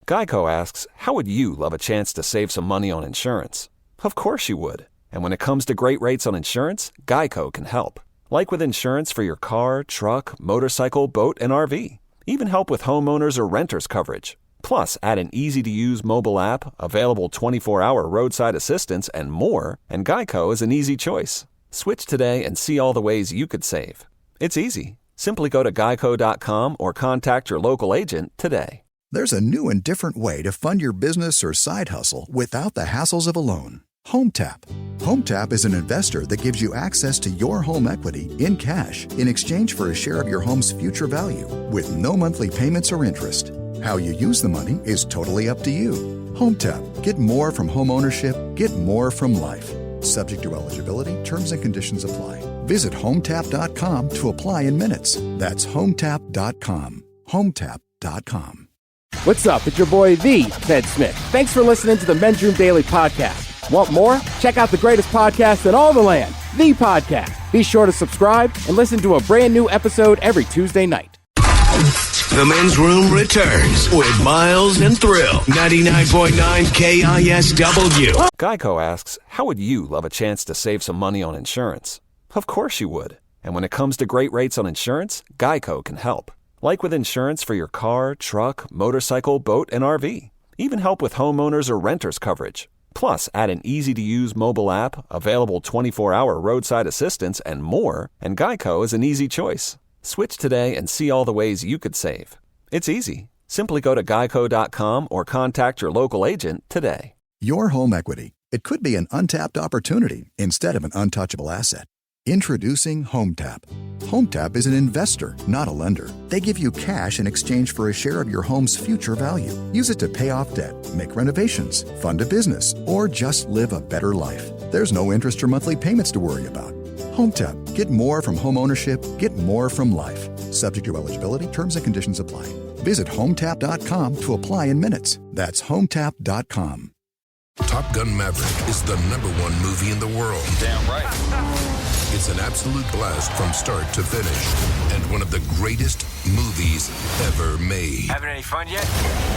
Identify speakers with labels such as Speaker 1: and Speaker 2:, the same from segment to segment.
Speaker 1: Geico asks, how would you love a chance to save some money on insurance? Of course you would. And when it comes to great rates on insurance, Geico can help. Like with insurance for your car, truck, motorcycle, boat, and RV. Even help with homeowners or renters coverage. Plus, add an easy-to-use mobile app, available 24-hour roadside assistance, and more, and Geico is an easy choice. Switch today and see all the ways you could save. It's easy. Simply go to geico.com or contact your local agent today.
Speaker 2: There's a new and different way to fund your business or side hustle without the hassles of a loan. HomeTap. HomeTap is an investor that gives you access to your home equity in cash in exchange for a share of your home's future value with no monthly payments or interest. How you use the money is totally up to you. HomeTap. Get more from home ownership. Get more from life. Subject to eligibility, terms and conditions apply. Visit HomeTap.com to apply in minutes. That's HomeTap.com. HomeTap.com.
Speaker 3: What's up? It's your boy, the Ted Smith. Thanks for listening to the Men's Room Daily Podcast. Want more? Check out the greatest podcast in all the land, The Podcast. Be sure to subscribe and listen to a brand new episode every Tuesday night.
Speaker 4: The Men's Room returns with Miles and Thrill. 99.9 KISW.
Speaker 1: Geico asks, how would you love a chance to save some money on insurance? Of course you would. And when it comes to great rates on insurance, Geico can help. Like with insurance for your car, truck, motorcycle, boat, and RV. Even help with homeowners or renters coverage. Plus, add an easy-to-use mobile app, available 24-hour roadside assistance, and more, and Geico is an easy choice. Switch today and see all the ways you could save. It's easy. Simply go to geico.com or contact your local agent today.
Speaker 2: Your home equity. It could be an untapped opportunity instead of an untouchable asset. Introducing HomeTap. HomeTap is an investor, not a lender. They give you cash in exchange for a share of your home's future value. Use it to pay off debt, make renovations, fund a business, or just live a better life. There's no interest or monthly payments to worry about. HomeTap. Get more from home ownership. Get more from life. Subject to eligibility, terms and conditions apply. Visit HomeTap.com to apply in minutes. That's HomeTap.com.
Speaker 5: Top Gun Maverick is the #1 movie in the world.
Speaker 6: Damn right.
Speaker 5: It's an absolute blast from start to finish, and one of the greatest movies ever made.
Speaker 6: Having any fun yet?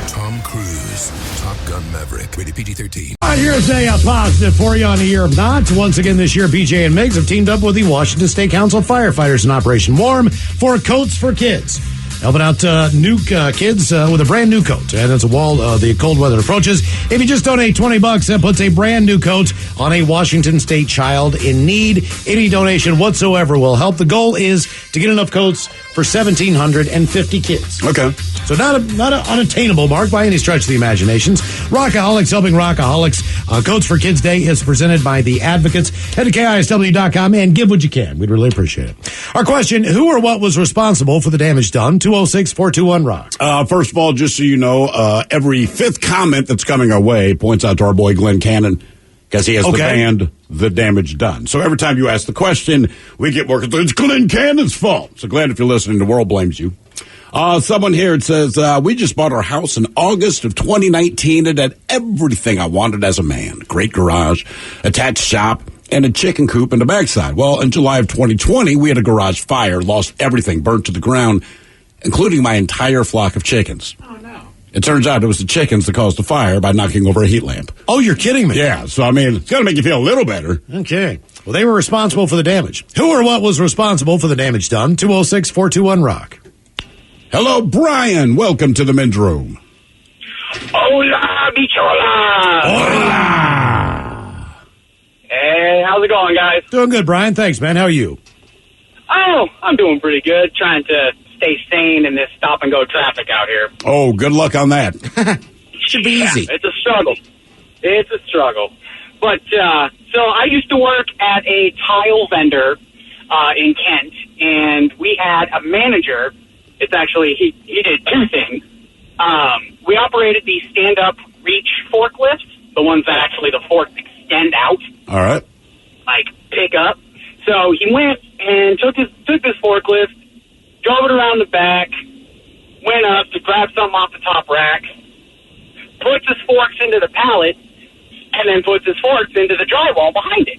Speaker 5: Tom Cruise, Top Gun Maverick, rated PG-13.
Speaker 7: All right, here's a positive for you on the year of nods. Once again this year, BJ and Miggs have teamed up with the Washington State Council firefighters in Operation Warm for Coats for Kids. Helping out new kids with a brand new coat. And as the cold weather approaches, if you just donate $20, that puts a brand new coat on a Washington State child in need. Any donation whatsoever will help. The goal is to get enough coats for 1,750 kids.
Speaker 8: Okay.
Speaker 7: So not an unattainable mark by any stretch of the imaginations. Rockaholics helping Rockaholics. Coats for Kids Day is presented by the Advocates. Head to KISW.com and give what you can. We'd really appreciate it. Our question, who or what was responsible for the damage done? 206-421-ROCK.
Speaker 8: First of all, just so you know, every fifth comment that's coming our way points out to our boy Glenn Cannon, because he has the band The Damage Done. So every time you ask the question, we get more, it's Glenn Cannon's fault. So glad if you're listening, the world blames you. Someone here, it says, we just bought our house in August of 2019. It had everything I wanted as a man. Great garage, attached shop, and a chicken coop in the backside. Well, in July of 2020, we had a garage fire, lost everything, burnt to the ground, including my entire flock of chickens.
Speaker 7: Oh, no.
Speaker 8: It turns out it was the chickens that caused the fire by knocking over a heat lamp.
Speaker 7: Oh, you're kidding me.
Speaker 8: Yeah, so, I mean, it's got to make you feel a little better.
Speaker 7: Okay. Well, they were responsible for the damage. Who or what was responsible for the damage done? 206-421-ROCK.
Speaker 8: Hello, Brian. Welcome to the Men's Room.
Speaker 9: Hola, bichola.
Speaker 8: Hola.
Speaker 9: Hey, how's it going, guys?
Speaker 7: Doing good, Brian. Thanks, man. How are you?
Speaker 9: Oh, I'm doing pretty good. Trying to stay sane in this stop-and-go traffic out here.
Speaker 8: Oh, good luck on that.
Speaker 7: Should be easy.
Speaker 9: It's a struggle. It's a struggle. But, so I used to work at a tile vendor in Kent, and we had a manager. It's actually, he did two things. We operated the stand-up reach forklifts, the ones that actually the forks extend out.
Speaker 8: All right.
Speaker 9: Like, pick up. So he went and took this forklift, drove it around the back, went up to grab something off the top rack, puts his forks into the pallet, and then puts his forks into the drywall behind it.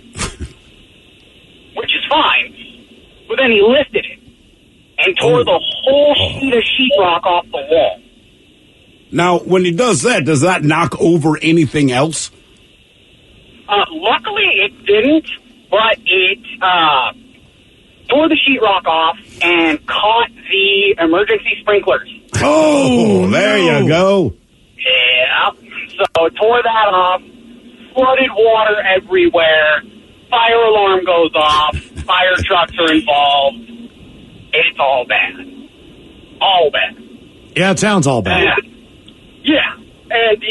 Speaker 9: Which is fine. But then he lifted it and tore the whole sheet of sheetrock off the wall.
Speaker 8: Now, when he does that knock over anything else?
Speaker 9: Luckily, it didn't, but it tore the sheetrock off and caught the emergency sprinklers.
Speaker 8: Oh, there you go.
Speaker 9: Yeah. So it tore that off, flooded water everywhere, fire alarm goes off, fire trucks are involved. It's all bad. All bad.
Speaker 7: Yeah, it sounds all bad.
Speaker 9: Yeah. And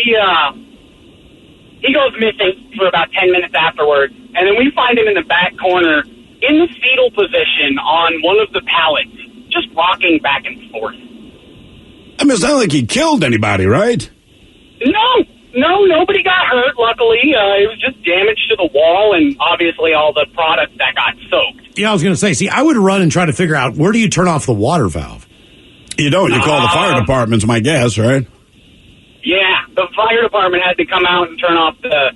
Speaker 9: he goes missing for about 10 minutes afterwards, and then we find him in the back corner in the fetal position on one of the pallets, just rocking back and forth.
Speaker 8: I mean, it's not like he killed anybody, right?
Speaker 9: No, nobody got hurt, luckily. It was just damage to the wall and obviously all the product that got soaked.
Speaker 7: Yeah, I was going to say, see, I would run and try to figure out, where do you turn off the water valve?
Speaker 8: You don't. You call the fire department's my guess, right?
Speaker 9: Yeah, the fire department had to come out and turn off the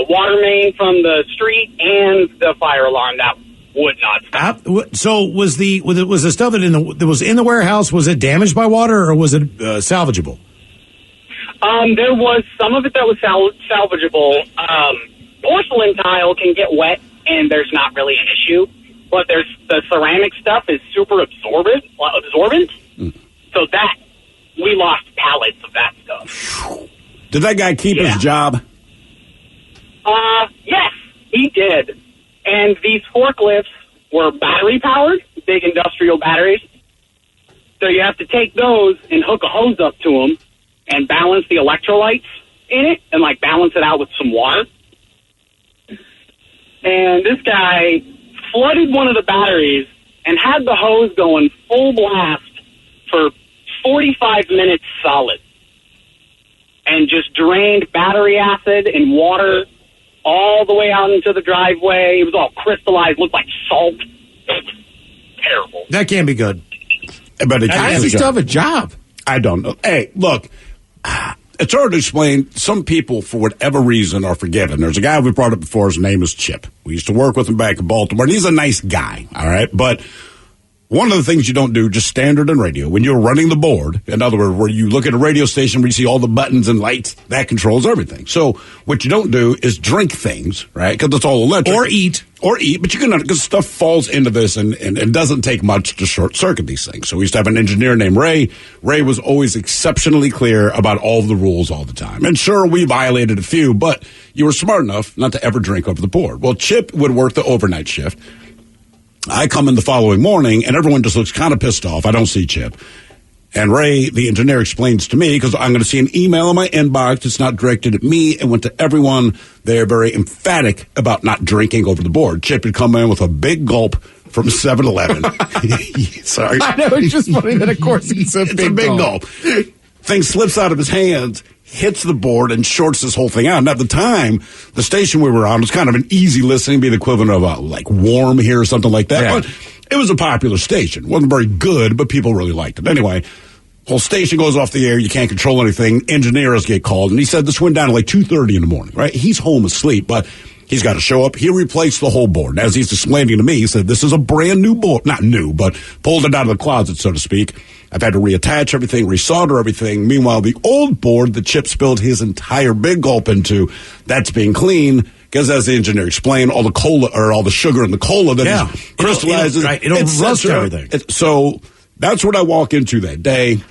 Speaker 9: water main from the street and the fire alarm. That would not stop.
Speaker 7: So was the stuff that was in the warehouse, was it damaged by water or was it salvageable?
Speaker 9: There was some of it that was salvageable. Porcelain tile can get wet, and there's not really an issue. But there's the ceramic stuff is super absorbent. So that we lost pallets of that stuff.
Speaker 8: Did that guy keep his job?
Speaker 9: Yes, he did. And these forklifts were battery powered, big industrial batteries. So you have to take those and hook a hose up to them and balance the electrolytes in it and, like, balance it out with some water. And this guy flooded one of the batteries and had the hose going full blast for 45 minutes solid. And just drained battery acid and water all the way out into the driveway. It was all crystallized, looked like salt. It was terrible.
Speaker 7: That can't be good.
Speaker 8: But it
Speaker 3: How does he still have a job?
Speaker 8: I don't know. Hey, look, it's hard to explain. Some people, for whatever reason, are forgiven. There's a guy we brought up before. His name is Chip. We used to work with him back in Baltimore, and he's a nice guy, all right? But one of the things you don't do, just standard in radio, when you're running the board, in other words, where you look at a radio station where you see all the buttons and lights, that controls everything. So what you don't do is drink things, right? Because it's all electric.
Speaker 7: Or eat,
Speaker 8: but you can, because stuff falls into this and it doesn't take much to short circuit these things. So we used to have an engineer named Ray. Ray was always exceptionally clear about all the rules all the time. And sure, we violated a few, but you were smart enough not to ever drink over the board. Well, Chip would work the overnight shift. I come in the following morning, and everyone just looks kind of pissed off. I don't see Chip. And Ray, the engineer, explains to me, because I'm going to see an email in my inbox. It's not directed at me. It went to everyone. They're very emphatic about not drinking over the board. Chip had come in with a big gulp from 7-Eleven. Sorry.
Speaker 3: I know, it's just funny that, of course, it's a big gulp.
Speaker 8: Thing slips out of his hands, hits the board, and shorts this whole thing out. And at the time, the station we were on was kind of an easy listening, be the equivalent of like Warm here or something like that.
Speaker 7: Yeah.
Speaker 8: But it was a popular station. Wasn't very good, but people really liked it. Anyway, whole station goes off the air. You can't control anything. Engineers get called. And he said this went down at like 2:30 in the morning, right? He's home asleep, but he's got to show up. He replaced the whole board. And as he's explaining to me, he said, this is a brand new board. Not new, but pulled it out of the closet, so to speak. I've had to reattach everything, resolder everything. Meanwhile, the old board that Chip spilled his entire big gulp into, that's being cleaned. Because as the engineer explained, all the cola or all the sugar in the cola that crystallizes,
Speaker 7: it'll rust everything.
Speaker 8: So that's what I walk into that day.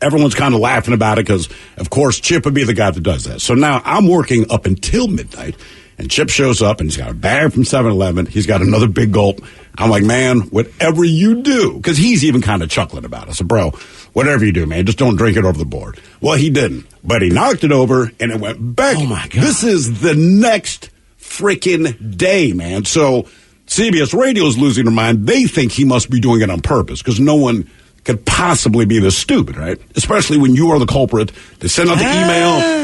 Speaker 8: Everyone's kind of laughing about it because, of course, Chip would be the guy that does that. So now I'm working up until midnight. And Chip shows up, and he's got a bag from 7-Eleven. He's got another big gulp. I'm like, man, whatever you do, because he's even kind of chuckling about it. So, bro, whatever you do, man, just don't drink it over the board. Well, he didn't. But he knocked it over, and it went back.
Speaker 7: Oh, my God.
Speaker 8: This is the next freaking day, man. So CBS Radio is losing their mind. They think he must be doing it on purpose, because no one could possibly be this stupid, right? Especially when you are the culprit. They send out the email.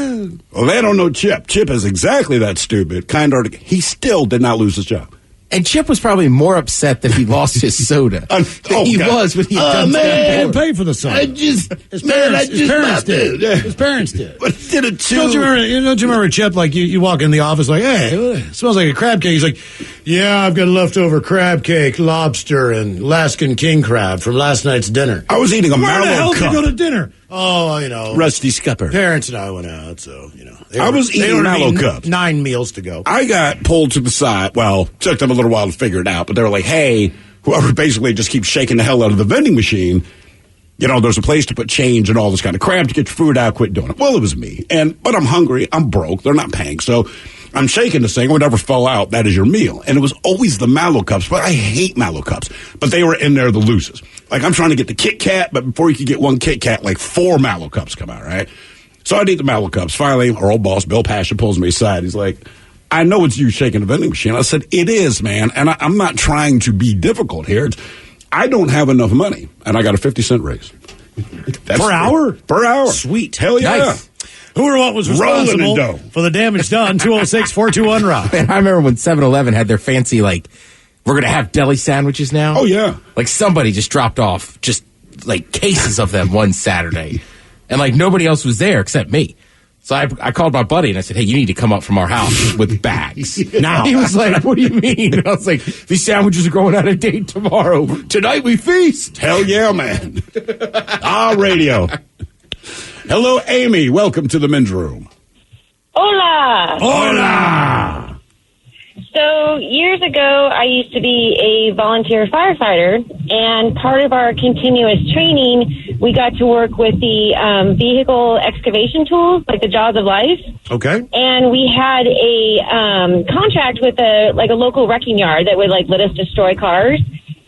Speaker 8: Well, they don't know Chip. Chip is exactly that stupid. He still did not lose his job.
Speaker 3: And Chip was probably more upset that he lost his soda than he was when he done
Speaker 7: He didn't pay for the soda. His parents did. His parents did.
Speaker 8: But did it too.
Speaker 7: Don't you remember Chip, like you walk in the office like, hey, it smells like a crab cake. He's like, yeah, I've got leftover crab cake, lobster, and Alaskan king crab from last night's dinner.
Speaker 8: I was eating a
Speaker 7: Where the
Speaker 8: Mallow
Speaker 7: hell did
Speaker 8: cup.
Speaker 7: you go to dinner? Oh, you know.
Speaker 8: Rusty Scupper.
Speaker 7: Parents and I went out, so, you know.
Speaker 8: I was eating Mallow Cups.
Speaker 7: 9 meals to go.
Speaker 8: I got pulled to the side. Well, took them a little while to figure it out, but they were like, hey, whoever basically just keeps shaking the hell out of the vending machine, you know, there's a place to put change and all this kind of crap to get your food out, quit doing it. Well, it was me. But I'm hungry. I'm broke. They're not paying. So I'm shaking this thing. Whatever fell out, that is your meal. And it was always the Mallow Cups, but I hate Mallow Cups. But they were in there, the losers. Like, I'm trying to get the Kit Kat, but before you could get one Kit Kat, like 4 Mallow Cups come out, right? So I'd eat the Mallow Cups. Finally, our old boss, Bill Pasha, pulls me aside. He's like, I know it's you shaking the vending machine. I said, it is, man. And I'm not trying to be difficult here. I don't have enough money. And I got a 50-cent raise.
Speaker 7: Per hour?
Speaker 8: Per hour.
Speaker 7: Sweet.
Speaker 8: Hell yeah.
Speaker 7: Nice. Who or what was responsible for the damage done? 206-421-ROCK.
Speaker 3: Man, I remember when 7-Eleven had their fancy, like, we're going to have deli sandwiches now.
Speaker 8: Oh, yeah.
Speaker 3: Like, somebody just dropped off just, like, cases of them one Saturday. And, like, nobody else was there except me. So I called my buddy and I said, hey, you need to come up from our house with bags. Now. He was like, what do you mean? And I was like, these sandwiches are going on a date tomorrow. Tonight we feast.
Speaker 8: Hell yeah, man. Radio. Hello, Amy. Welcome to the men's room.
Speaker 6: Hola.
Speaker 8: Hola.
Speaker 6: So years ago, I used to be a volunteer firefighter, and part of our continuous training, we got to work with the vehicle excavation tools, like the Jaws of Life.
Speaker 7: Okay.
Speaker 6: And we had a contract with a local wrecking yard that would let us destroy cars.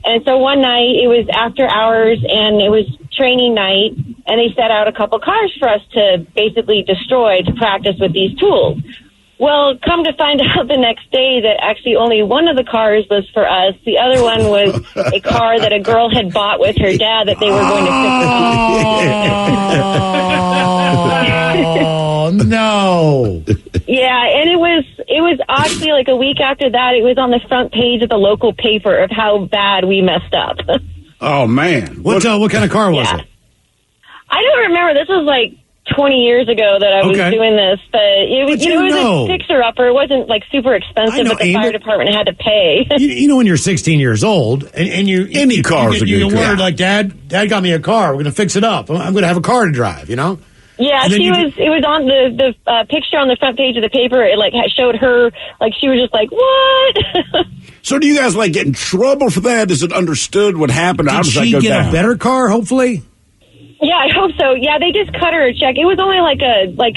Speaker 6: And so one night, it was after hours, and it was training night, and they set out a couple cars for us to basically destroy to practice with these tools. Well, come to find out the next day that actually only one of the cars was for us. The other one was a car that a girl had bought with her dad that they were going to fix.
Speaker 7: Oh, no.
Speaker 6: Yeah, and it was actually like a week after that, it was on the front page of the local paper of how bad we messed up.
Speaker 8: Oh, man.
Speaker 7: What kind of car was it?
Speaker 6: I don't remember. This was like 20 years ago that I was doing this, but it was a fixer-upper. It wasn't super expensive, but the fire department had to pay.
Speaker 7: You know when you're 16 years old, and you
Speaker 8: any cars are
Speaker 7: you word like, Dad got me a car. We're going to fix it up. I'm going to have a car to drive, you know?
Speaker 6: Yeah, it was on the picture on the front page of the paper. It showed her, she was just like, what?
Speaker 8: So do you guys get in trouble for that? Is it understood what happened?
Speaker 7: Did she get a better car, hopefully?
Speaker 6: Yeah, I hope so. Yeah, they just cut her a check. It was only like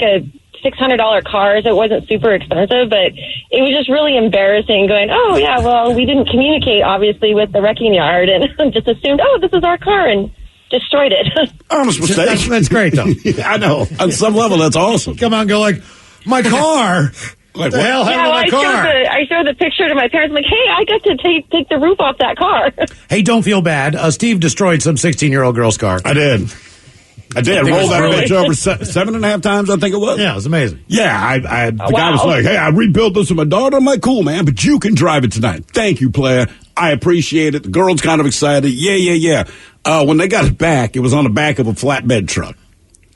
Speaker 6: a $600 car, so it wasn't super expensive, but it was just really embarrassing going, oh, yeah, well, we didn't communicate, obviously, with the wrecking yard, and just assumed, oh, this is our car, and destroyed it.
Speaker 8: Honest mistake.
Speaker 7: That's great, though.
Speaker 8: Yeah, I know. On some level, that's awesome.
Speaker 7: Come on, go my car? What the hell happened to my car?
Speaker 6: I showed the picture to my parents. I'm like, hey, I got to take the roof off that car.
Speaker 7: Hey, don't feel bad. Steve destroyed some 16-year-old girl's car.
Speaker 8: I did. Rolled that bitch over 7.5 times, I think it was.
Speaker 7: Yeah, it was amazing.
Speaker 8: Yeah, the guy was like, hey, I rebuilt this with my daughter. I'm like, cool, man, but you can drive it tonight. Thank you, player. I appreciate it. The girl's kind of excited. Yeah. When they got it back, it was on the back of a flatbed truck.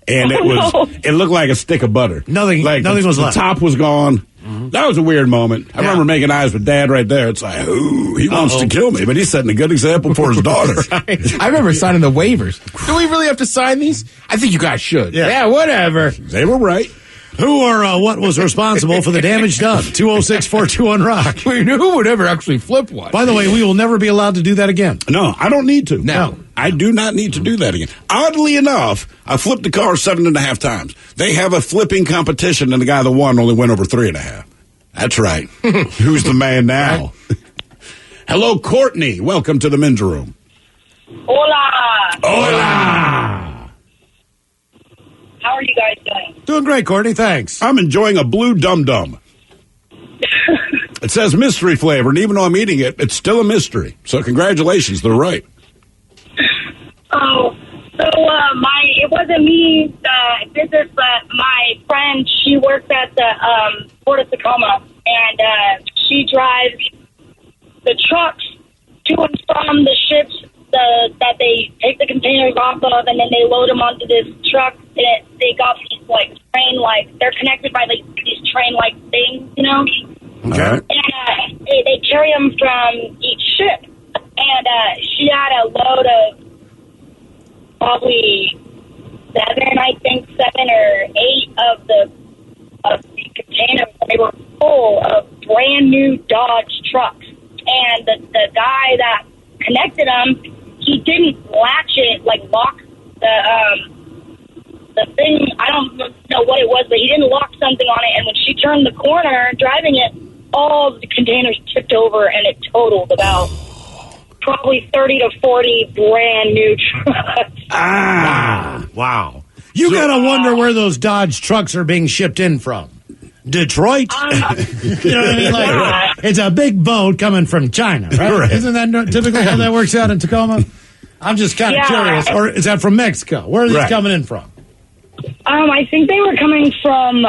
Speaker 8: And it looked like a stick of butter.
Speaker 7: Nothing was left.
Speaker 8: The top was gone. Mm-hmm. That was a weird moment. I remember making eyes with Dad right there. It's like, ooh, he wants to kill me, but he's setting a good example for his daughter.
Speaker 3: Right. I remember signing the waivers. Do we really have to sign these? I think you guys should. Yeah, whatever.
Speaker 8: They were right.
Speaker 7: Who or what was responsible for the damage done? 206-421-ROCK.
Speaker 3: I mean, who would ever actually flip one?
Speaker 7: By the way, we will never be allowed to do that again.
Speaker 8: No, I don't need to.
Speaker 3: No.
Speaker 8: I do not need to do that again. Oddly enough, I flipped the car 7.5 times. They have a flipping competition, and the guy that won only went over 3.5. That's right. Who's the man now? Right. Hello, Courtney. Welcome to the men's room.
Speaker 6: Hola.
Speaker 8: Hola.
Speaker 6: How are you guys doing?
Speaker 7: Doing great, Courtney. Thanks.
Speaker 8: I'm enjoying a blue dum-dum. It says mystery flavor, and even though I'm eating it, it's still a mystery. So congratulations. They're right.
Speaker 10: Oh, so it wasn't me that did this, but my friend, she works at the Port of Tacoma, and she drives the trucks to and from the ships that they take the containers off of, and then they load them onto this truck. And they got these train they're connected by these train things, you know.
Speaker 8: Okay.
Speaker 10: And they carry them from each ship. And she had a load of probably seven or eight of the containers. They were full of brand new Dodge trucks, and the guy that connected them, he didn't latch it, like lock the thing. I don't know what it was, but he didn't lock something on it. And when she turned the corner driving it, all the containers tipped over, and it totaled about probably 30 to 40 brand new trucks.
Speaker 7: Wow. You gotta wonder where those Dodge trucks are being shipped in from. Detroit? You know what I mean? Like, it's a big boat coming from China, right? Isn't that typically how that works out in Tacoma? I'm just kind of curious. Or is that from Mexico? Where are these coming in from?
Speaker 10: I think they were coming from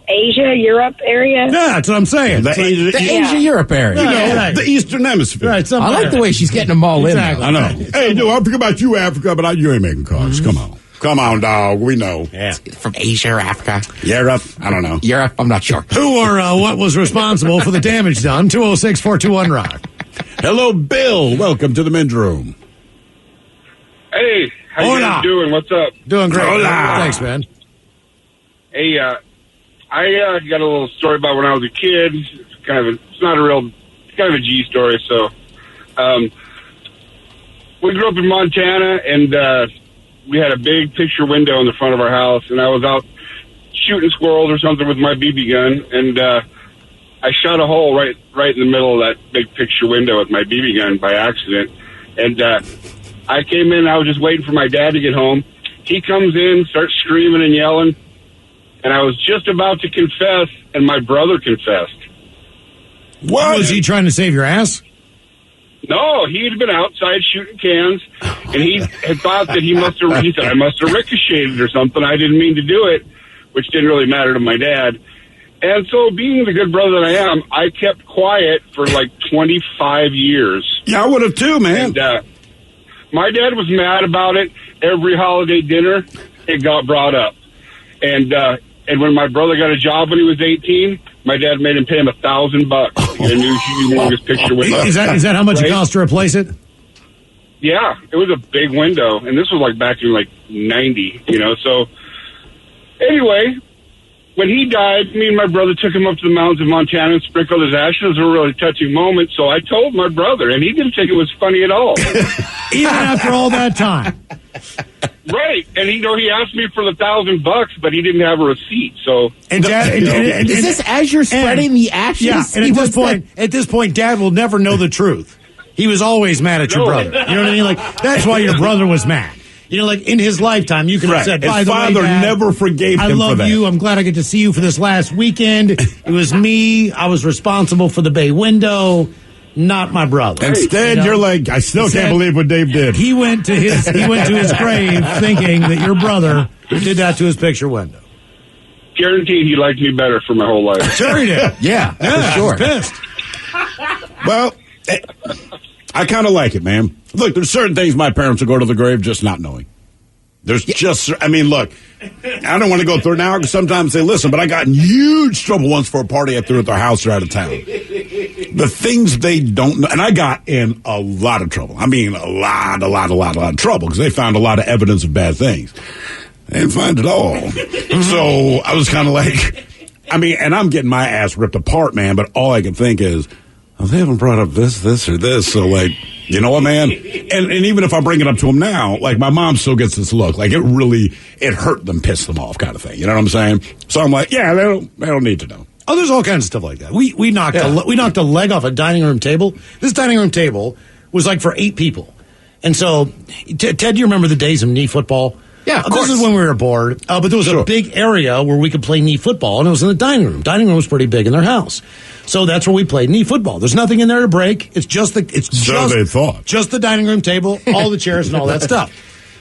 Speaker 10: Asia, Europe area.
Speaker 7: Yeah, that's what I'm saying.
Speaker 8: The
Speaker 3: Asia-Europe area.
Speaker 8: The Eastern Hemisphere.
Speaker 3: Right, I like the way she's getting them all in.
Speaker 8: I know. Hey, dude, I forget about you, Africa, but you ain't making calls. Come on. Come on, dog. We know.
Speaker 3: Yeah. From Asia or Africa?
Speaker 8: Europe? I don't know.
Speaker 3: Europe? I'm not sure.
Speaker 7: Who or what was responsible for the damage done? 206-421-ROCK.
Speaker 8: Hello, Bill. Welcome to the men's room.
Speaker 11: Hey, how you guys doing? What's up?
Speaker 7: Doing great. Hola. Thanks, man.
Speaker 11: Hey, I got a little story about when I was a kid. It's kind of a G story. So, we grew up in Montana, and we had a big picture window in the front of our house, and I was out shooting squirrels or something with my BB gun, and I shot a hole right in the middle of that big picture window with my BB gun by accident. And I came in, I was just waiting for my dad to get home. He comes in, starts screaming and yelling, and I was just about to confess, and my brother confessed.
Speaker 7: What? Was he trying to save your ass?
Speaker 11: No, he had been outside shooting cans, and he had thought that he said, I must have ricocheted or something. I didn't mean to do it, which didn't really matter to my dad. And so, being the good brother that I am, I kept quiet for like 25 years.
Speaker 8: Yeah, I would have too, man.
Speaker 11: And my dad was mad about it. Every holiday dinner, it got brought up. And when my brother got a job when he was 18, my dad made him pay him $1,000 to get a new humongous picture window.
Speaker 7: Is that how much it cost to replace it?
Speaker 11: Yeah, it was a big window, and this was like back in like 90, So anyway, when he died, me and my brother took him up to the mountains of Montana and sprinkled his ashes. It was a really touching moment. So I told my brother, and he didn't think it was funny at all.
Speaker 7: Even after all that time.
Speaker 11: Right, and he asked me for the $1,000, but he didn't have a receipt. So,
Speaker 3: is this as you're spreading the ashes?
Speaker 7: Yeah, and at this point, Dad will never know the truth. He was always mad at your brother. You know what I mean? Like that's why your brother was mad. Like in his lifetime, you could have said, "By
Speaker 8: his
Speaker 7: the way,
Speaker 8: father
Speaker 7: Dad,
Speaker 8: never forgave him
Speaker 7: I love
Speaker 8: for that.
Speaker 7: you. I'm glad I get to see you for this last weekend. It was me. I was responsible for the bay window." Not my brother.
Speaker 8: Instead, you're like, I still can't believe what Dave did.
Speaker 7: He went to his grave thinking that your brother did that to his picture window.
Speaker 11: Guaranteed he liked me better for my whole life.
Speaker 7: Sure he did.
Speaker 3: Yeah, for sure.
Speaker 7: He's pissed.
Speaker 8: Well, I kind of like it, man. Look, there's certain things my parents will go to the grave just not knowing. There's look, I don't want to go through it now because sometimes they listen, but I got in huge trouble once for a party I threw at their house or out of town. The things they don't know, and I got in a lot of trouble. I mean, a lot of trouble because they found a lot of evidence of bad things. They didn't find it all. So I was kind of like, and I'm getting my ass ripped apart, man, but all I can think is, they haven't brought up this, or this, so like, you know what, man? And even if I bring it up to them now, like my mom still gets this look, like it hurt them, pissed them off, kind of thing. You know what I'm saying? So I'm like, yeah, they don't need to know.
Speaker 7: Oh, there's all kinds of stuff like that. We knocked a leg off a dining room table. This dining room table was like for 8 people, and so Ted, do you remember the days of knee football?
Speaker 3: Yeah, of course.
Speaker 7: This is when we were bored, but there was a big area where we could play knee football, and it was in the dining room. Dining room was pretty big in their house, so that's where we played knee football. There's nothing in there to break. It's just the dining room table, all the chairs, and all that stuff.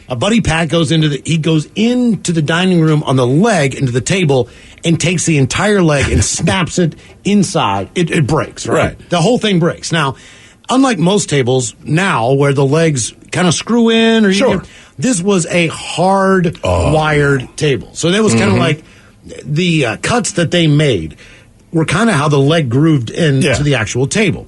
Speaker 7: A buddy Pat goes into the dining room on the leg into the table and takes the entire leg and snaps it inside. It breaks, right? The whole thing breaks. Now, unlike most tables now where the legs kind of screw in, this was a hard wired table. So that was kind of like the cuts that they made were kind of how the leg grooved into the actual table.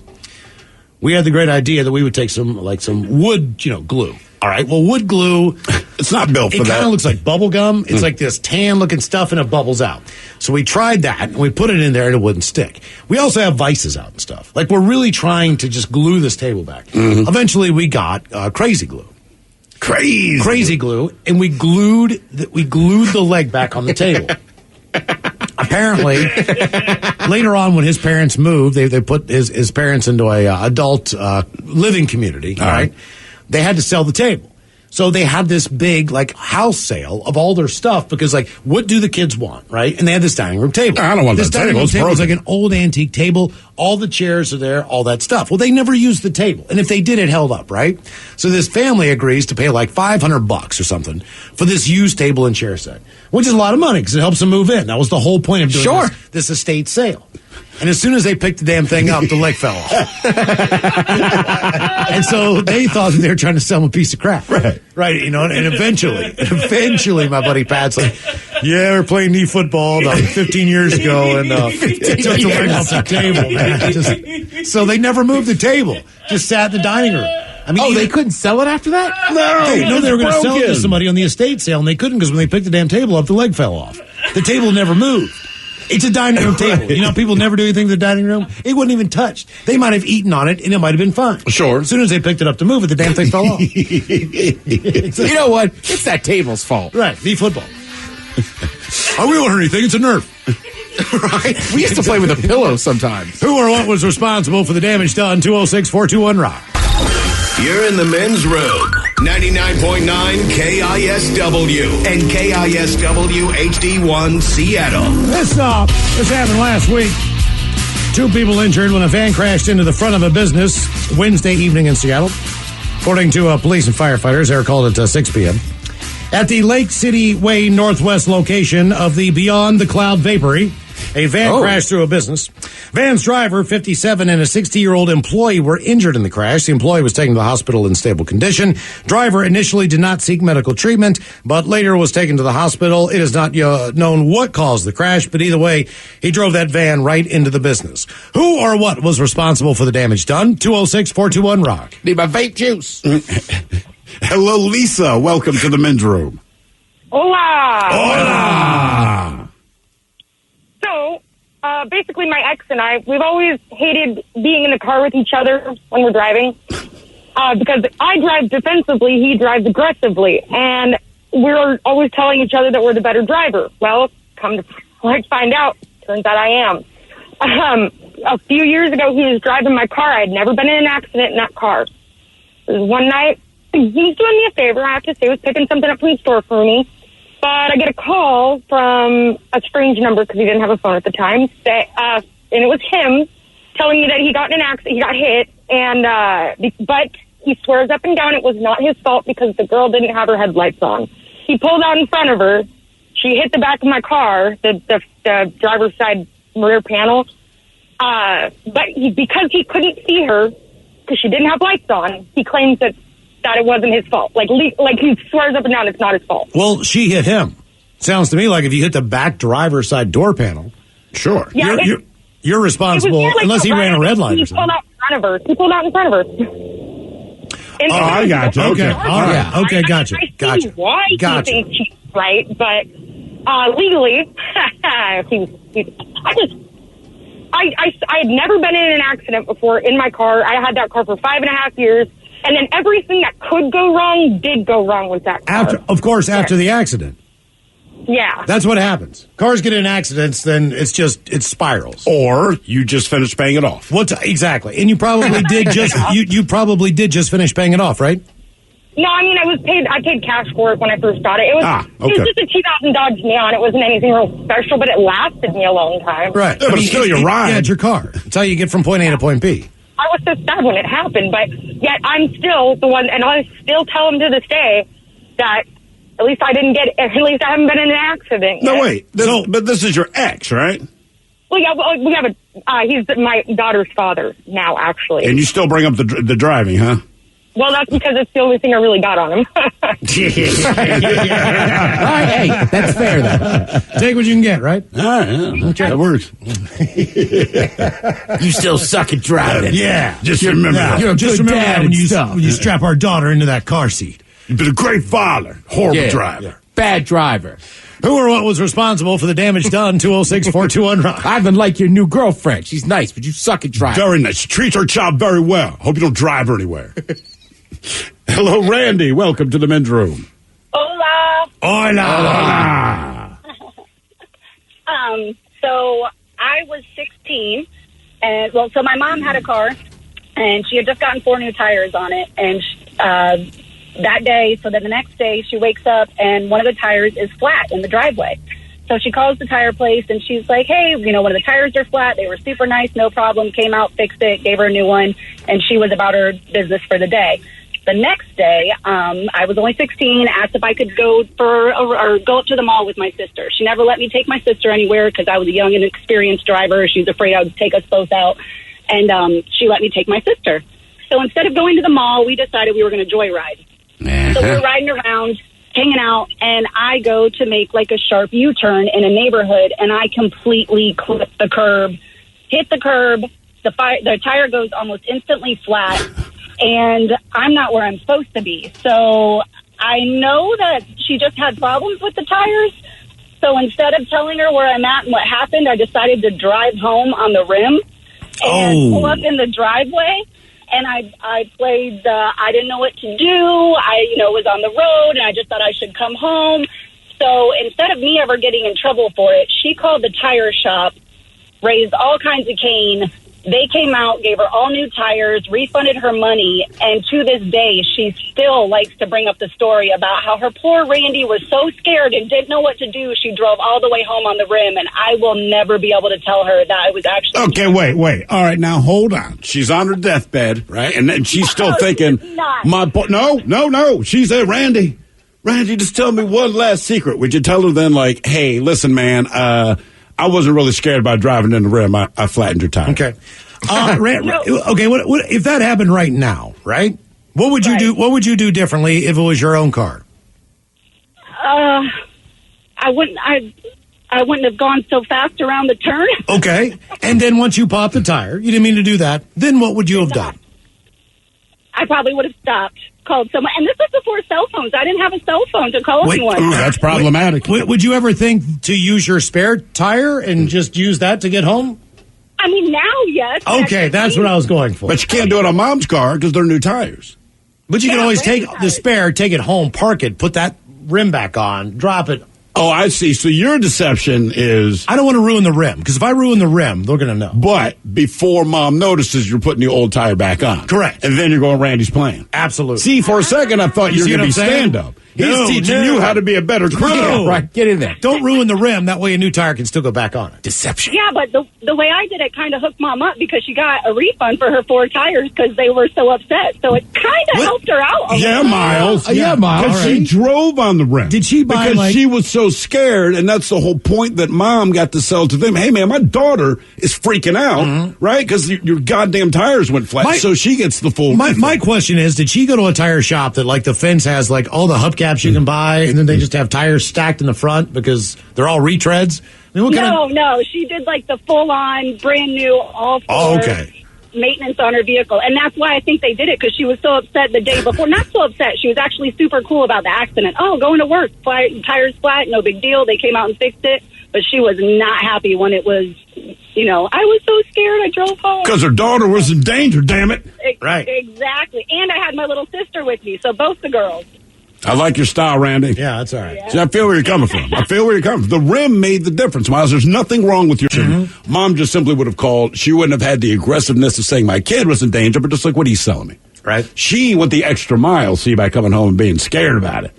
Speaker 7: We had the great idea that we would take some wood, glue. All right. Well, wood glue,
Speaker 8: it's not built for
Speaker 7: that. It
Speaker 8: that.
Speaker 7: kind of looks like bubble gum. It's like this tan-looking stuff, and it bubbles out. So we tried that, and we put it in there, and it wouldn't stick. We also have vices out and stuff. Like, we're really trying to just glue this table back. Eventually, we got crazy glue. Crazy glue, and we glued the leg back on the table. Apparently, later on when his parents moved, they put his parents into a adult living community, all right? They had to sell the table. So they had this big, like, house sale of all their stuff because, like, what do the kids want, right? And they had this dining room table.
Speaker 8: I don't want
Speaker 7: this
Speaker 8: that
Speaker 7: dining
Speaker 8: table.
Speaker 7: room
Speaker 8: It's
Speaker 7: table is
Speaker 8: broken.
Speaker 7: like an old antique table. All the chairs are there, all that stuff. Well, they never used the table. And if they did, it held up, right? So this family agrees to pay like $500 or something for this used table and chair set, which is a lot of money because it helps them move in. That was the whole point of doing this estate sale. And as soon as they picked the damn thing up, the leg fell off. And so they thought that they were trying to sell them a piece of crap. Right. You know, and eventually my buddy Pat's like, yeah, we're playing knee football about 15 years ago, and it took the leg off the table, man. So they never moved the table. Just sat in the dining room. I mean,
Speaker 3: they couldn't sell it after that?
Speaker 7: No, they were going to sell it to somebody on the estate sale, and they couldn't because when they picked the damn table up, the leg fell off. The table never moved. It's a dining room table. You know, people never do anything to the dining room. It wasn't even touched. They might have eaten on it, and it might have been fine.
Speaker 8: Sure.
Speaker 7: As soon as they picked it up to move it, the damn thing fell off.
Speaker 3: You know what? It's that table's fault.
Speaker 7: Right. Knee football. Oh, we don't hurt anything. It's a nerf.
Speaker 3: Right? We used to play with a pillow sometimes.
Speaker 7: Who or what was responsible for the damage done? 206-421-ROCK.
Speaker 4: You're in the men's room. 99.9 KISW and KISW HD1 Seattle.
Speaker 7: This happened last week. 2 people injured when a van crashed into the front of a business Wednesday evening in Seattle. According to police and firefighters, they were called at 6 p.m. At the Lake City Way Northwest location of the Beyond the Cloud Vapory, a van crashed through a business. Van's driver, 57, and a 60-year-old employee were injured in the crash. The employee was taken to the hospital in stable condition. Driver initially did not seek medical treatment, but later was taken to the hospital. It is not known what caused the crash, but either way, he drove that van right into the business. Who or what was responsible for the damage done? 206-421-ROCK.
Speaker 3: Need my vape juice.
Speaker 8: Hello, Lisa. Welcome to the men's room.
Speaker 10: Hola.
Speaker 8: Hola.
Speaker 10: So, basically, my ex and I, we've always hated being in the car with each other when we're driving. Because I drive defensively, he drives aggressively. And we're always telling each other that we're the better driver. Well, come to find out, turns out I am. A few years ago, he was driving my car. I had never been in an accident in that car. It was one night. He's doing me a favor, I have to say. He was picking something up from the store for me. But I get a call from a strange number because he didn't have a phone at the time. And it was him telling me that he got in an accident, he got hit, but he swears up and down it was not his fault because the girl didn't have her headlights on. He pulled out in front of her. She hit the back of my car, the driver's side rear panel. But because he couldn't see her because she didn't have lights on, he claims that it wasn't his fault. Like he swears up and down it's not his fault.
Speaker 7: Well, she hit him. Sounds to me like if you hit the back driver's side door panel, sure.
Speaker 10: Yeah,
Speaker 7: you're responsible
Speaker 10: like
Speaker 7: unless he ran a red light or something.
Speaker 10: He pulled out in front of her.
Speaker 7: I got you. Okay. All right. Okay, gotcha.
Speaker 10: I see why he thinks she's right, but legally, I had never been in an accident before in my car. I had that car for 5.5 years. And then everything that could go wrong did go wrong with that car.
Speaker 7: After the accident.
Speaker 10: Yeah.
Speaker 7: That's what happens. Cars get in accidents, then it spirals.
Speaker 8: Or you just finished paying it off.
Speaker 7: Exactly. And you probably did you probably did just finish paying it off, right?
Speaker 10: No, I mean, I paid cash for it when I first got it. It was just a 2000 Dodge Neon. It wasn't anything real special, but it lasted me a long time.
Speaker 7: Right.
Speaker 8: Yeah, but it's still your ride.
Speaker 7: Yeah, it's your car. It's how you get from point A to point B.
Speaker 10: I was so sad when it happened, but yet I'm still the one, and I still tell him to this day that at least I haven't been in an accident yet.
Speaker 8: No, wait. But this is your ex, right?
Speaker 10: Well, yeah, we have he's my daughter's father now, actually.
Speaker 8: And you still bring up the driving, huh?
Speaker 10: Well, that's because it's the only thing I really got on him.
Speaker 3: All right, hey, that's fair, though.
Speaker 7: Take what you can get, right?
Speaker 8: All right, yeah. Okay. That works.
Speaker 3: You still suck at driving.
Speaker 7: Yeah.
Speaker 8: Just remember that.
Speaker 7: Just remember that when you strap our daughter into that car seat.
Speaker 8: You've been a great father. Horrible driver.
Speaker 3: Yeah. Bad driver.
Speaker 7: Who or what was responsible for the damage done? 206-421-ROCK.
Speaker 3: Ivan like your new girlfriend. She's nice, but you suck at driving.
Speaker 8: Very nice. She treats her child very well. Hope you don't drive her anywhere. Hello, Randy. Welcome to the men's room.
Speaker 10: Hola.
Speaker 8: Hola.
Speaker 10: So I was 16, and so my mom had a car, and she had just gotten 4 new tires on it, and that day, so then the next day, she wakes up, and one of the tires is flat in the driveway. So she calls the tire place, and she's like, hey, one of the tires are flat. They were super nice, no problem. Came out, fixed it, gave her a new one, and she was about her business for the day. The next day, I was only 16, asked if I could go go up to the mall with my sister. She never let me take my sister anywhere because I was a young and experienced driver. She was afraid I would take us both out, and she let me take my sister. So instead of going to the mall, we decided we were going to joyride. So we were riding around, hanging out, and I go to make like a sharp U-turn in a neighborhood, and I completely clip the curb, hit the curb. The tire goes almost instantly flat, and I'm not where I'm supposed to be. So I know that she just had problems with the tires. So instead of telling her where I'm at and what happened, I decided to drive home on the rim and pull up in the driveway. And I played I didn't know what to do. I, was on the road, and I just thought I should come home. So instead of me ever getting in trouble for it, she called the tire shop, raised all kinds of cane. They came out, gave her all new tires, refunded her money, and to this day, she still likes to bring up the story about how her poor Randy was so scared and didn't know what to do. She drove all the way home on the rim, and I will never be able to tell her that I was actually...
Speaker 8: Okay, wait. All right, now hold on. She's on her deathbed, right? And then she's still thinking... No. She said, Randy, just tell me one last secret. Would you tell her then, like, hey, listen, man, I wasn't really scared about driving in the rim. I flattened your tire.
Speaker 7: Okay. Okay. What if that happened right now? Right. What would you do? What would you do differently if it was your own car?
Speaker 10: I wouldn't have gone so fast around the turn.
Speaker 7: Okay. And then once you popped the tire, you didn't mean to do that. Then what would you have done?
Speaker 10: I probably would have stopped, called someone. And this was before cell phones. I didn't have a cell phone to call anyone.
Speaker 8: Ooh, that's problematic.
Speaker 7: Would you ever think to use your spare tire and just use that to get home?
Speaker 10: I mean, now, yes.
Speaker 7: Okay, that's what I was going for.
Speaker 8: But you can't do it on Mom's car because they're new tires.
Speaker 7: But you can always take the spare, take it home, park it, put that rim back on, drop it.
Speaker 8: Oh, I see. So your deception is...
Speaker 7: I don't want to ruin the rim, because if I ruin the rim, they're going to know.
Speaker 8: But before Mom notices, you're putting the old tire back on.
Speaker 7: Correct.
Speaker 8: And then you're going Randy's plan.
Speaker 7: Absolutely.
Speaker 8: See, for a second, I thought you were going to be stand-up. He's teaching you how to be a better criminal.
Speaker 3: Right, get in there.
Speaker 7: Don't ruin the rim. That way a new tire can still go back on it. Deception.
Speaker 10: Yeah, but the way I did it kind of hooked Mom up because she got a refund for her 4 tires because they were so upset. So it kind of helped her out.
Speaker 8: Miles.
Speaker 3: Miles.
Speaker 8: Because she drove on the rim.
Speaker 7: Did she buy,
Speaker 8: because she was so scared, and that's the whole point that Mom got to sell to them. Hey, man, my daughter is freaking out, right? Because your goddamn tires went flat, so she gets the full refund.
Speaker 7: My question is, did she go to a tire shop that, like, the fence has, like, all the hubcaps you can buy, and then they just have tires stacked in the front because they're all retreads? I mean,
Speaker 10: No. She did, like, the full-on, brand-new, maintenance on her vehicle. And that's why I think they did it, because she was so upset the day before. Not so upset. She was actually super cool about the accident. Oh, going to work, tires flat, no big deal. They came out and fixed it. But she was not happy when it was, I was so scared I drove home.
Speaker 8: Because her daughter was in danger, damn it.
Speaker 7: Right.
Speaker 10: Exactly. And I had my little sister with me, so both the girls.
Speaker 8: I like your style, Randy.
Speaker 7: Yeah, that's all right.
Speaker 10: Yeah.
Speaker 8: See, I feel where you're coming from. The rim made the difference, Miles. There's nothing wrong with your Mom just simply would have called. She wouldn't have had the aggressiveness of saying my kid was in danger, but just like, what are you selling me?
Speaker 7: Right.
Speaker 8: She went the extra mile, see, by coming home and being scared about it.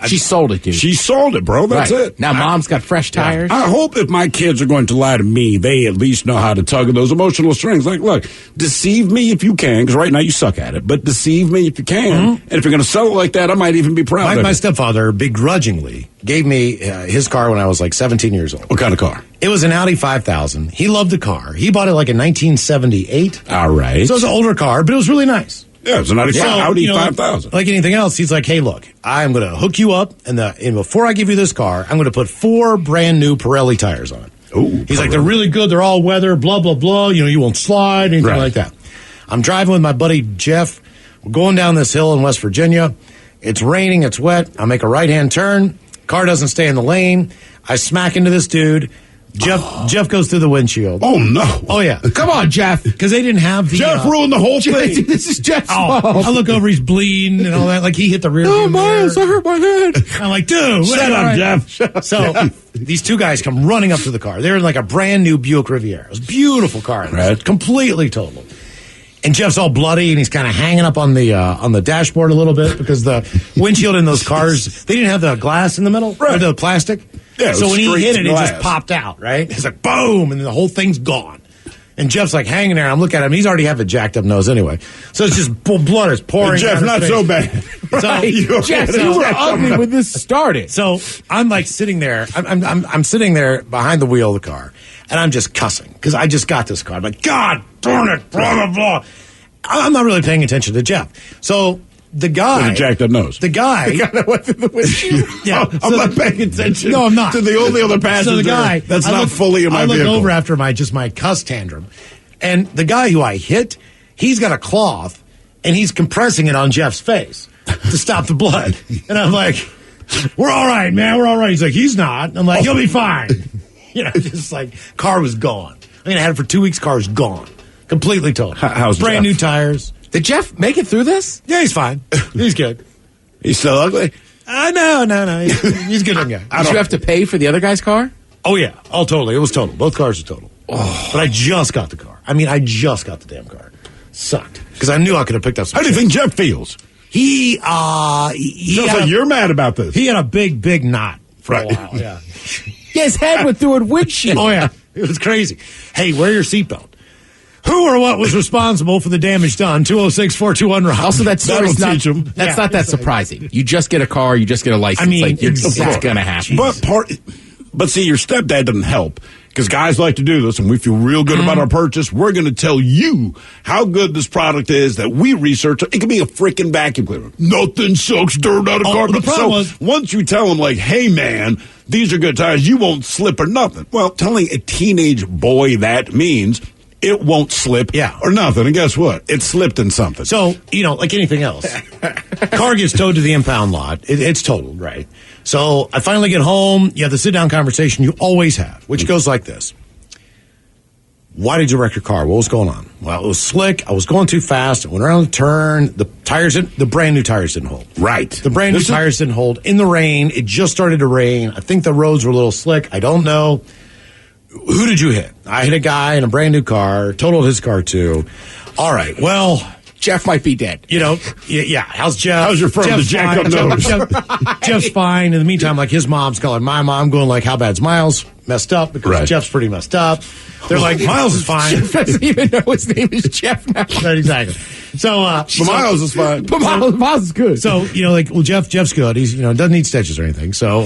Speaker 3: She sold it, dude.
Speaker 8: She sold it, bro. That's it.
Speaker 3: Now Mom's got fresh tires.
Speaker 8: I hope if my kids are going to lie to me, they at least know how to tug at those emotional strings. Like, look, deceive me if you can, because right now you suck at it, but deceive me if you can. And if you're going to sell it like that, I might even be proud of it.
Speaker 7: My stepfather begrudgingly gave me his car when I was like 17 years old.
Speaker 8: What kind of car?
Speaker 7: It was an Audi 5000. He loved the car. He bought it like in 1978.
Speaker 8: All right.
Speaker 7: So it was an older car, but it was really nice.
Speaker 8: Yeah, it's an Audi 5000.
Speaker 7: Like anything else, he's like, hey, look, I'm going to hook you up, and before I give you this car, I'm going to put 4 brand new Pirelli tires on it.
Speaker 8: Ooh,
Speaker 7: he's like, they're really good. They're all weather, blah, blah, blah. You won't slide, anything like that. I'm driving with my buddy Jeff. We're going down this hill in West Virginia. It's raining. It's wet. I make a right-hand turn. Car doesn't stay in the lane. I smack into this dude. Jeff goes through the windshield.
Speaker 8: Oh, no.
Speaker 7: Oh, yeah.
Speaker 3: Come on, Jeff.
Speaker 7: Because they didn't have the...
Speaker 8: Jeff ruined the whole thing.
Speaker 3: This is Jeff's fault.
Speaker 7: I look over, he's bleeding and all that. Like, he hit the rear view
Speaker 3: Oh, Miles, I hurt my head.
Speaker 7: I'm like, dude.
Speaker 8: Shut up, Jeff.
Speaker 7: So these two guys come running up to the car. They're in like a brand new Buick Riviera. It was a beautiful car.
Speaker 8: Right.
Speaker 7: Completely totaled. And Jeff's all bloody, and he's kind of hanging up on the dashboard a little bit because the windshield in those cars, they didn't have the glass in the middle, or the plastic.
Speaker 8: Yeah,
Speaker 7: so when he hit it,
Speaker 8: glass.
Speaker 7: it just popped out, right? It's like, boom, and then the whole thing's gone. And Jeff's like hanging there, and I'm looking at him. He's already have a jacked up nose anyway. So it's just blood is pouring
Speaker 8: Jeff,
Speaker 7: out
Speaker 8: not
Speaker 7: his
Speaker 8: so
Speaker 7: face.
Speaker 8: bad.
Speaker 7: So,
Speaker 3: Jeff, you were ugly when this started.
Speaker 7: So I'm like sitting there. I'm sitting there behind the wheel of the car, and I'm just cussing because I just got this car. I'm like, God darn it, blah, blah, blah. I'm not really paying attention to Jeff. So the guy...
Speaker 8: With a jacked up nose.
Speaker 7: The guy
Speaker 3: that went through the windshield.
Speaker 7: Yeah.
Speaker 8: I'm not paying attention.
Speaker 7: No, I'm not.
Speaker 8: To the only other passenger.
Speaker 7: So the guy...
Speaker 8: That's not fully in my vehicle.
Speaker 7: I look over after my cuss tantrum, and the guy who I hit, he's got a cloth, and he's compressing it on Jeff's face to stop the blood. And I'm like, we're all right, man. We're all right. He's like, he's not. I'm like, he'll be fine. You know, just like, car was gone. I mean, I had it for 2 weeks. Car was gone. Completely totaled.
Speaker 8: How's
Speaker 7: brand
Speaker 8: Jeff?
Speaker 7: new tires.
Speaker 3: Did Jeff make it through this?
Speaker 7: Yeah, he's fine. He's good.
Speaker 8: He's still ugly?
Speaker 7: No. He's a good looking guy.
Speaker 3: Did you have to pay for the other guy's car?
Speaker 7: Oh, yeah. Oh, totally. It was total. Both cars are total. Oh. But I just got the car. I mean, I just got the damn car. Sucked. Because I knew I could have picked up some
Speaker 8: How do you think Jeff feels?
Speaker 7: He
Speaker 8: Sounds like you're mad about this.
Speaker 7: He had a big knot for a while. Yeah.
Speaker 3: His head went through a windshield.
Speaker 7: Oh, yeah. It was crazy. Hey, wear your seatbelt. Who or what was responsible for the damage done? 206-421-ROCK.
Speaker 3: Also, that story's not,
Speaker 8: teach 'em.
Speaker 3: that's not that surprising. You just get a car, you just get a license.
Speaker 7: I mean,
Speaker 3: like,
Speaker 7: exactly.
Speaker 3: it's going to happen.
Speaker 8: But see, your stepdad doesn't help because guys like to do this, and we feel real good about our purchase. We're going to tell you how good this product is that we researched. It could be a freaking vacuum cleaner. Nothing sucks dirt out of car.
Speaker 7: The problem was,
Speaker 8: once you tell them, like, hey, man, these are good tires, you won't slip or nothing. Well, telling a teenage boy that means it won't slip or nothing. And guess what? It slipped in something.
Speaker 7: So, you know, like anything else, car gets towed to the impound lot. It's totaled, right? So I finally get home. You have the sit-down conversation you always have, which goes like this. Why did you wreck your car? What was going on? Well, it was slick. I was going too fast. I went around the turn. The brand new tires didn't hold.
Speaker 8: Right.
Speaker 7: The brand new tires didn't hold. In the rain, it just started to rain. I think the roads were a little slick. I don't know. Who did you hit? I hit a guy in a brand new car, totaled his car too. All right, well,
Speaker 3: Jeff might be dead.
Speaker 7: You know, yeah. How's Jeff?
Speaker 8: How's your friend with the jacked up nose?
Speaker 7: Jeff's fine. In the meantime, like his mom's calling my mom, going like, "How bad's Miles? Messed up?" Because Jeff's pretty messed up. They're like, "Miles is fine."
Speaker 3: Jeff doesn't even know his name is Jeff now.
Speaker 7: Right, exactly. So,
Speaker 8: but Miles is fine.
Speaker 3: But Miles is good.
Speaker 7: So, you know, like, well, Jeff's good. He's, you know, doesn't need stitches or anything. So,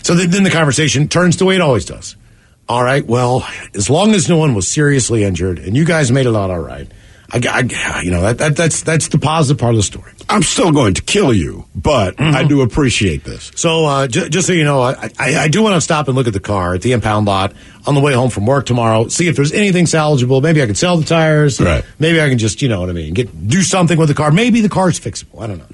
Speaker 7: then the conversation turns the way it always does. All right, well, as long as no one was seriously injured and you guys made it out all right, you know, that's the positive part of the story.
Speaker 8: I'm still going to kill you, but I do appreciate this.
Speaker 7: So, just so you know, I do want to stop and look at the car at the impound lot on the way home from work tomorrow, see if there's anything salvageable. Maybe I can sell the tires.
Speaker 8: Right.
Speaker 7: Maybe I can just, you know what I mean, do something with the car. Maybe the car's fixable. I don't know.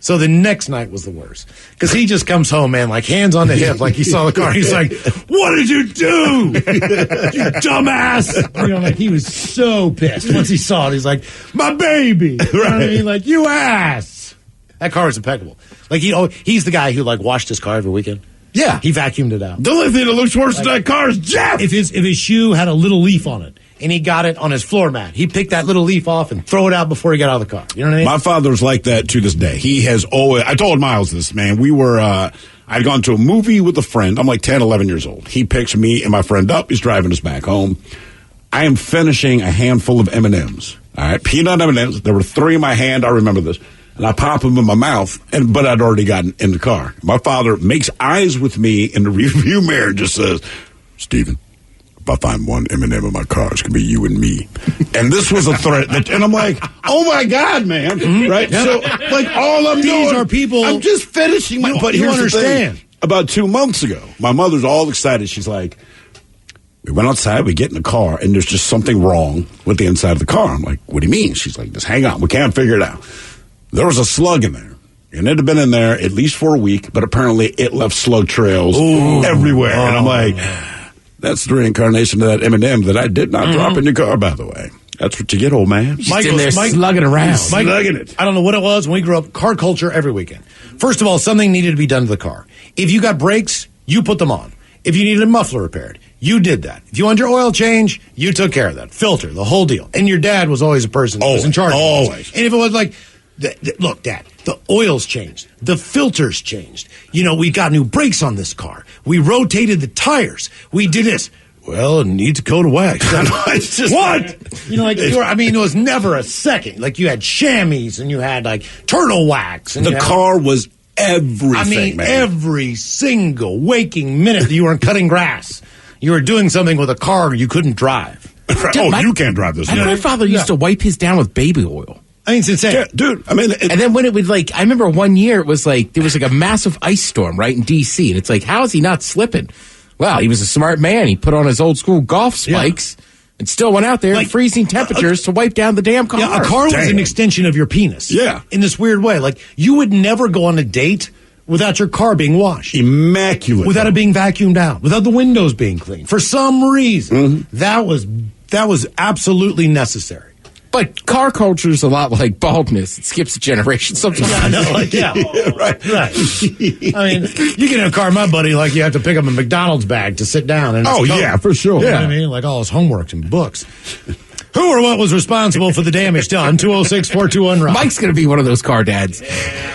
Speaker 7: So the next night was the worst because he just comes home, man, like hands on the hip, like he saw the car. He's like, "What did you do, you dumbass?" You know, like he was so pissed once he saw it. He's like, "My baby," you know what I mean? Like, you ass. That car is impeccable. Like he's the guy who like washed his car every weekend.
Speaker 3: Yeah,
Speaker 7: he vacuumed it out.
Speaker 8: The only thing that looks worse than that car is Jeff.
Speaker 7: If his shoe had a little leaf on it, and he got it on his floor mat, he'd pick that little leaf off and throw it out before he got out of the car. You know what I mean?
Speaker 8: My father's like that to this day. He has always, I told Miles this, man. We were, I'd gone to a movie with a friend. I'm like 10, 11 years old. He picks me and my friend up. He's driving us back home. I am finishing a handful of M&Ms. All right, peanut M&Ms. There were 3 in my hand. I remember this. And I pop them in my mouth, but I'd already gotten in the car. My father makes eyes with me in the rearview mirror and just says, "Steven, if I find one M&M in my car, it's going to be you and me." And this was a threat. And I'm like, oh, my God, man. Mm-hmm. Right? Yeah. So, like, all I'm doing.
Speaker 7: These are people.
Speaker 8: I'm just finishing my. But
Speaker 7: you
Speaker 8: here's
Speaker 7: understand.
Speaker 8: The thing. About 2 months ago, my mother's all excited. She's like, we went outside, we get in the car, and there's just something wrong with the inside of the car. I'm like, what do you mean? She's like, just hang on. We can't figure it out. there was a slug in there. And it had been in there at least for a week, but apparently it left slug trails everywhere. And I'm like, that's the reincarnation of that M&M that I did not drop in your car, by the way. That's what you get, old man.
Speaker 7: Mike
Speaker 3: in there slugging around.
Speaker 8: Slugging it.
Speaker 7: I don't know what it was when we grew up. Car culture every weekend. First of all, something needed to be done to the car. If you got brakes, you put them on. If you needed a muffler repaired, you did that. If you wanted your oil change, you took care of that. Filter, the whole deal. And your dad was always a person who was in charge.
Speaker 8: Always.
Speaker 7: And if it was like, look, Dad, the oil's changed. The filter's changed. You know, we got new brakes on this car. We rotated the tires. We did this. Well, it needs a coat of wax.
Speaker 8: It's just
Speaker 7: what? You know, like, it was never a second. Like, you had chamois and you had, like, turtle wax. And
Speaker 8: the car was everything, man.
Speaker 7: Every single waking minute that you weren't cutting grass, you were doing something with a car you couldn't drive.
Speaker 8: You can't drive this.
Speaker 3: My grandfather used to wipe his down with baby oil.
Speaker 7: I mean, it's insane.
Speaker 8: Yeah, dude, I mean...
Speaker 3: and then when it would, like, I remember one year it was like, there was like a massive ice storm, right, in D.C., and it's like, how is he not slipping? Well, he was a smart man. He put on his old school golf spikes and still went out there in freezing temperatures to wipe down the damn car.
Speaker 7: Yeah, a car was an extension of your penis.
Speaker 8: Yeah.
Speaker 7: In this weird way. Like, you would never go on a date without your car being washed.
Speaker 8: Immaculate.
Speaker 7: Without it being vacuumed out. Without the windows being cleaned. For some reason, that was absolutely necessary.
Speaker 3: But car culture is a lot like baldness. It skips a generation sometimes.
Speaker 7: Yeah, I know. Like, right. I mean, you get in a car, my buddy, like you have to pick up a McDonald's bag to sit down. And
Speaker 8: yeah, for sure.
Speaker 7: You know what I mean? Like all his homeworks and books. Who or what was responsible for the damage done? 206-421-ROCK.
Speaker 3: Mike's going to be one of those car dads.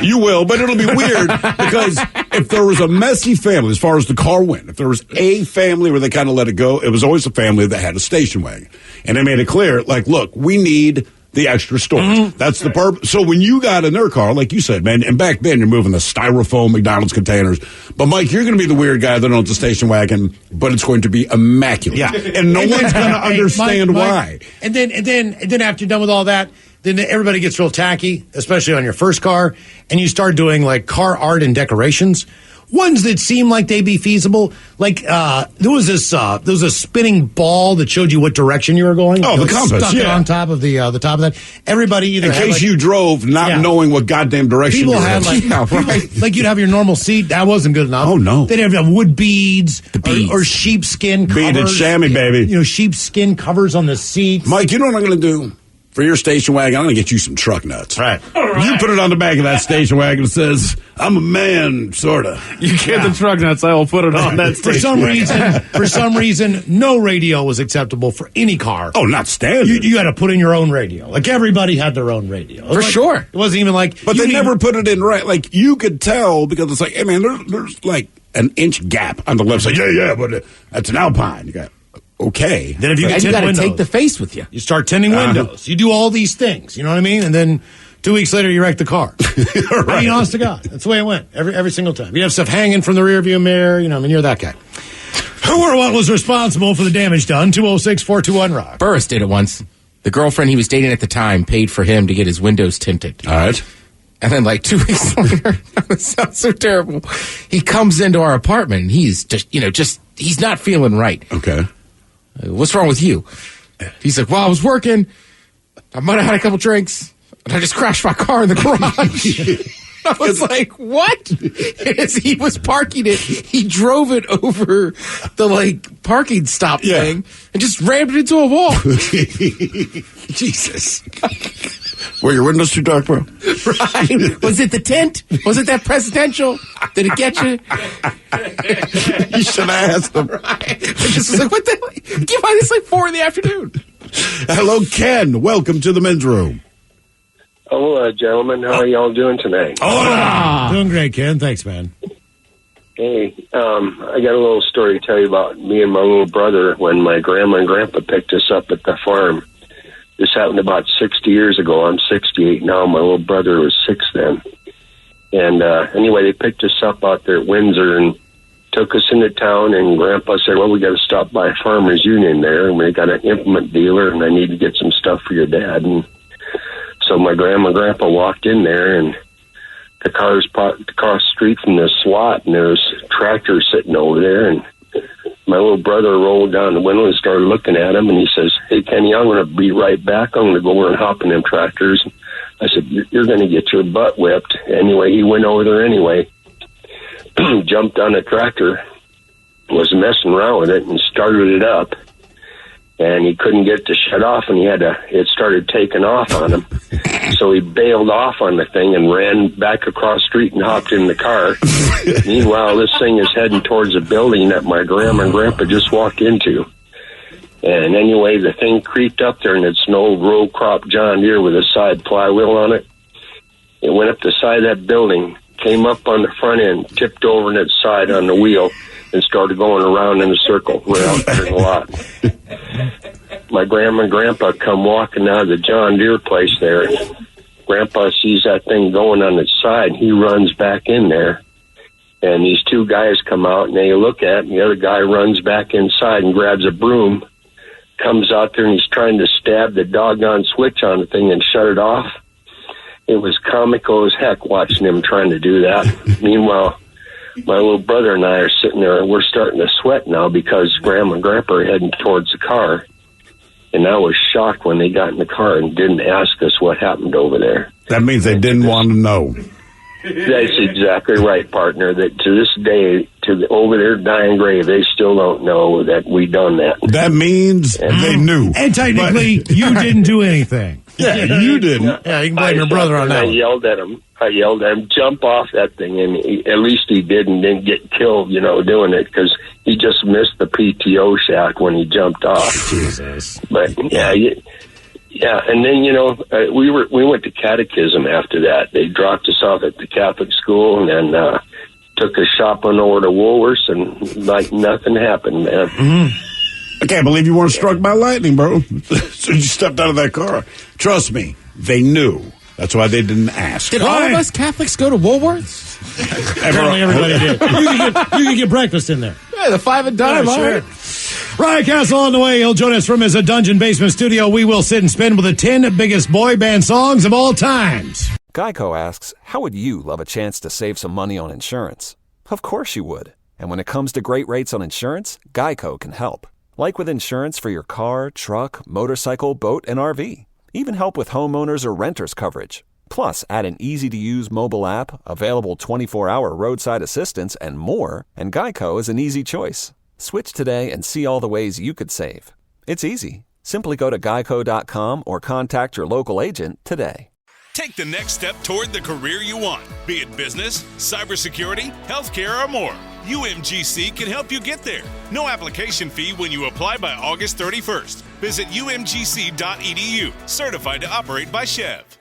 Speaker 8: You will, but it'll be weird because if there was a messy family as far as the car went, if there was a family where they kind of let it go, it was always a family that had a station wagon. And they made it clear, like, look, we need the extra storage. That's the purpose. So when you got in their car, like you said, man, and back then you're moving the styrofoam McDonald's containers. But Mike, you're going to be the weird guy that owns the station wagon, but it's going to be immaculate.
Speaker 7: Yeah.
Speaker 8: And no one's going to understand why.
Speaker 7: And then after you're done with all that, then everybody gets real tacky, especially on your first car, and you start doing like car art and decorations. Ones that seem like they'd be feasible, like there was a spinning ball that showed you what direction you were going.
Speaker 8: Oh, the compass,
Speaker 7: stuck it on top of the top of that. Everybody either
Speaker 8: in case you drove not knowing what goddamn direction
Speaker 7: people
Speaker 8: you were
Speaker 7: had
Speaker 8: in.
Speaker 7: like you'd have your normal seat. That wasn't good enough.
Speaker 8: Oh no,
Speaker 7: they'd have wood beads, or sheepskin covers.
Speaker 8: Beaded chamois, baby.
Speaker 7: You know, sheepskin covers on the seats.
Speaker 8: Mike, you know what I'm going to do? For your station wagon, I'm going to get you some truck nuts.
Speaker 7: Right.
Speaker 8: You put it on the back of that station wagon that says, I'm a man, sort of.
Speaker 12: You get the truck nuts, I will put it on that station wagon.
Speaker 7: For some reason, no radio was acceptable for any car.
Speaker 8: Oh, not standard.
Speaker 7: You had to put in your own radio. Like, everybody had their own radio.
Speaker 3: For sure.
Speaker 7: It wasn't even like...
Speaker 8: But they never put it in right. Like, you could tell because it's like, hey, man, there's like an inch gap on the left side. Yeah, but that's an Alpine. You got... Okay.
Speaker 7: Then if you
Speaker 3: and you got to take the face with you.
Speaker 7: You start tinting windows. You do all these things. You know what I mean? And then 2 weeks later, you wreck the car. Right. I mean, honest to God, that's the way it went every single time. You have stuff hanging from the rearview mirror. You know, I mean, you're that guy. Who or what was responsible for the damage done? 206-421-ROCK.
Speaker 3: Burris did it once. The girlfriend he was dating at the time paid for him to get his windows tinted.
Speaker 8: All right.
Speaker 3: And then, like 2 weeks later, that sounds so terrible. He comes into our apartment and he's just he's not feeling right.
Speaker 8: Okay.
Speaker 3: What's wrong with you? He's like, well, I was working. I might have had a couple drinks. And I just crashed my car in the garage. I was like, what? As he was parking it, he drove it over the, like, parking stop thing and just rammed it into a wall.
Speaker 8: Jesus. Were your windows too dark, bro?
Speaker 3: Right. Was it the tint? Was it that presidential? Did it get you?
Speaker 8: You should have asked him.
Speaker 3: Right. I just was like, what the hell? Get by this like 4 PM.
Speaker 8: Hello, Ken. Welcome to the men's room.
Speaker 13: Oh, gentlemen, how are y'all doing tonight?
Speaker 7: Doing great, Ken. Thanks, man.
Speaker 13: Hey, I got a little story to tell you about me and my little brother when my grandma and grandpa picked us up at the farm. This happened about 60 years ago. I'm 68 now. My little brother was 6 then. And anyway, they picked us up out there at Windsor and took us into town, and Grandpa said, well, we got to stop by Farmers Union there, and we got an implement dealer, and I need to get some stuff for your dad. And so my grandma and grandpa walked in there, and the car's parked across the street from the SWAT, and there was a tractor sitting over there, and my little brother rolled down the window and started looking at him, and he says, hey, Kenny, I'm going to be right back. I'm going to go over and hop in them tractors. I said, you're going to get your butt whipped. Anyway, he went over there anyway, jumped on a tractor, was messing around with it, and started it up. And he couldn't get it to shut off, and it started taking off on him. So he bailed off on the thing and ran back across the street and hopped in the car. Meanwhile, this thing is heading towards a building that my grandma and grandpa just walked into. And anyway, the thing creeped up there, and it's an old row crop John Deere with a side flywheel on it. It went up the side of that building, came up on the front end, tipped over on its side on the wheel, and started going around in a circle right out there in the lot. My grandma and grandpa come walking out of the John Deere place there. Grandpa sees that thing going on its side. He runs back in there. And these two guys come out, and they look at it, and the other guy runs back inside and grabs a broom, comes out there, and he's trying to stab the doggone switch on the thing and shut it off. It was comical as heck watching him trying to do that. Meanwhile, my little brother and I are sitting there, and we're starting to sweat now because Grandma and Grandpa are heading towards the car. And I was shocked when they got in the car and didn't ask us what happened over there.
Speaker 8: That means they didn't want to know.
Speaker 13: That's exactly right, partner. That to this day, over their dying grave, they still don't know that we done that.
Speaker 8: That means they knew.
Speaker 7: And technically, you didn't do anything.
Speaker 8: Yeah, you didn't.
Speaker 7: Yeah, you can blame your brother on that.
Speaker 13: I yelled at him, jump off that thing, and at least he didn't get killed, doing it, because he just missed the PTO shack when he jumped off.
Speaker 7: Jesus.
Speaker 13: But yeah, and then we went to catechism after that. They dropped us off at the Catholic school, and then took us shopping over to Woolworths, and like nothing happened, man.
Speaker 8: Mm-hmm. I can't believe you weren't struck by lightning, bro. So you stepped out of that car. Trust me, they knew. That's why they didn't ask.
Speaker 3: Did all of us Catholics go to Woolworths?
Speaker 7: Apparently everybody did. You can get breakfast in there.
Speaker 3: Yeah, the 5 and dime.
Speaker 7: Yeah, sure. Ryan Castle on the way. He'll join us from his dungeon basement studio. We will sit and spin with the 10 biggest boy band songs of all times.
Speaker 1: Geico asks, how would you love a chance to save some money on insurance? Of course you would. And when it comes to great rates on insurance, Geico can help. Like with insurance for your car, truck, motorcycle, boat, and RV. Even help with homeowners or renters coverage. Plus, add an easy-to-use mobile app, available 24-hour roadside assistance, and more, and Geico is an easy choice. Switch today and see all the ways you could save. It's easy. Simply go to geico.com or contact your local agent today.
Speaker 14: Take the next step toward the career you want, be it business, cybersecurity, healthcare, or more. UMGC can help you get there. No application fee when you apply by August 31st. Visit umgc.edu, certified to operate by Chev.